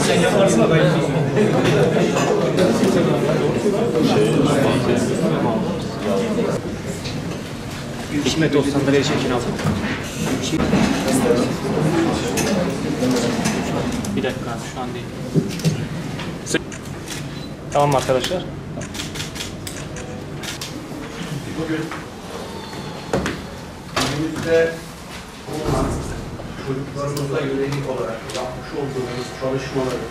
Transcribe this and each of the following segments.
Sen yaparsın da ben yapayım. Hikmet o sandalye çekin abi. Bir dakika abi, şu an değil. Tamam arkadaşlar. Bugün günümüzde bulunan çocuklarımıza yönelik olarak yapmış olduğumuz çalışmaları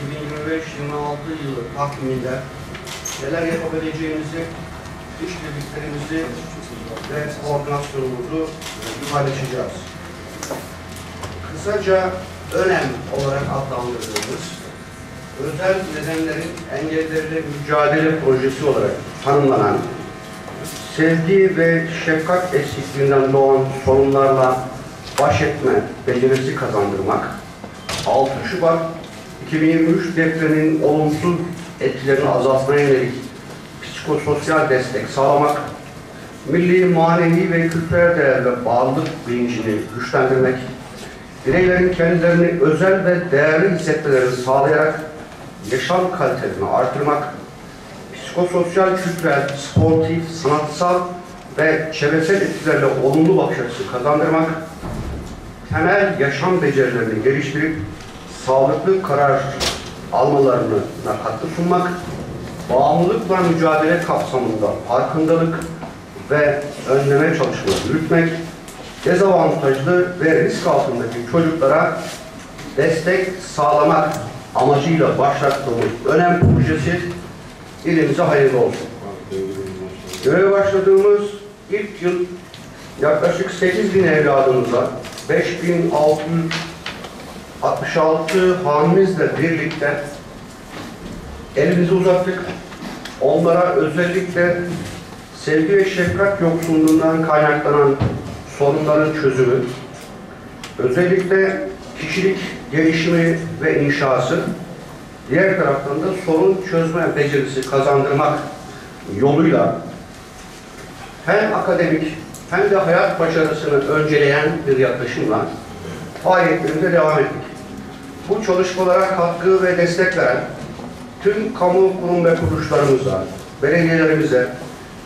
2025-26 yılı takviminde neler yapabileceğimizi, işbirliklerimizi ve koordinasyonumuzu paylaşacağız. Kısaca önem olarak adlandırdığımız özel nedenlerin engelleriyle mücadele projesi olarak tanımlanan, sevgi ve şefkat eksikliğinden doğan sorunlarla baş etme becerisi kazandırmak, 6 Şubat 2023 depreminin olumsuz etkilerini azaltmaya yönelik psikososyal destek sağlamak, milli, manevi ve kültürel değerle bağlılık bilincini güçlendirmek, bireylerin kendilerini özel ve değerli hissetmelerini sağlayarak yaşam kalitelerini artırmak, psikososyal, kültürel, sportif, sanatsal ve çevresel etkilerle olumlu bakış açısı kazandırmak, temel yaşam becerilerini geliştirip sağlıklı karar almalarına katkı sunmak, bağımlılıkla mücadele kapsamında farkındalık ve önleme çalışmaları yürütmek, dezavantajlı ve risk altındaki çocuklara destek sağlamak amacıyla başlattığımız önem projesi ilimize hayırlı olsun. Göreve başladığımız ilk yıl yaklaşık 8.000 evladımıza 5.666 hanımızla birlikte elimizi uzattık. Onlara özellikle sevgi ve şefkat yoksunluğundan kaynaklanan sorunların çözümü, özellikle kişilik gelişimi ve inşası, diğer taraftan da sorun çözme becerisi kazandırmak yoluyla hem akademik hem de hayat başarısını önceleyen bir yaklaşımla faaliyetlerimize devam ettik. Bu çalışmalara katkı ve destek veren tüm kamu kurum ve kuruluşlarımıza, belediyelerimize,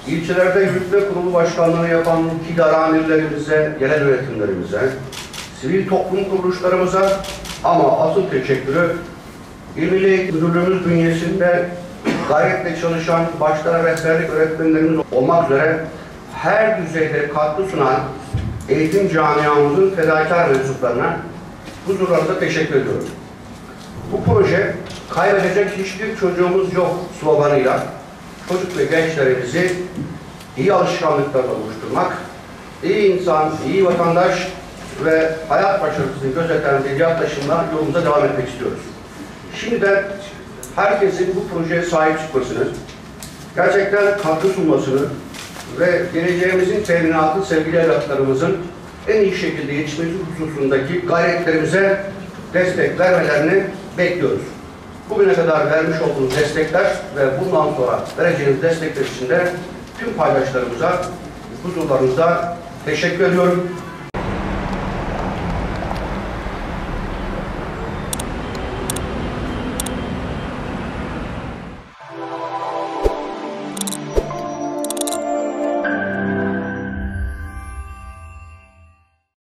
ilçelerde yürütme kurulu başkanlığı yapan idare amirlerimize, genel yönetimlerimize, sivil toplum kuruluşlarımıza ama asıl teşekkürü İl Milli Eğitim Müdürlüğümüz bünyesinde gayretle çalışan başta rehberlik öğretmenlerimiz olmak üzere her düzeyde katkı sunan eğitim camiamızın fedakar mensuplarına huzurlarında teşekkür ediyorum. Bu proje kaybedecek hiçbir çocuğumuz yok sloganıyla çocuk ve gençlerimizi iyi alışkanlıklarla oluşturmak, iyi insan, iyi vatandaş ve hayat başarısını gözeten bir yaklaşımla yolumuza devam etmek istiyoruz. Şimdiden herkesin bu projeye sahip çıkmasını, gerçekten katkı sunmasını ve geleceğimizin teminatı sevgili evlatlarımızın en iyi şekilde yetişmesi hususundaki gayretlerimize destek vermelerini bekliyoruz. Bugüne kadar vermiş olduğunuz destekler ve bundan sonra vereceğiniz destekler için de tüm paydaşlarımıza huzurlarınızda teşekkür ediyorum.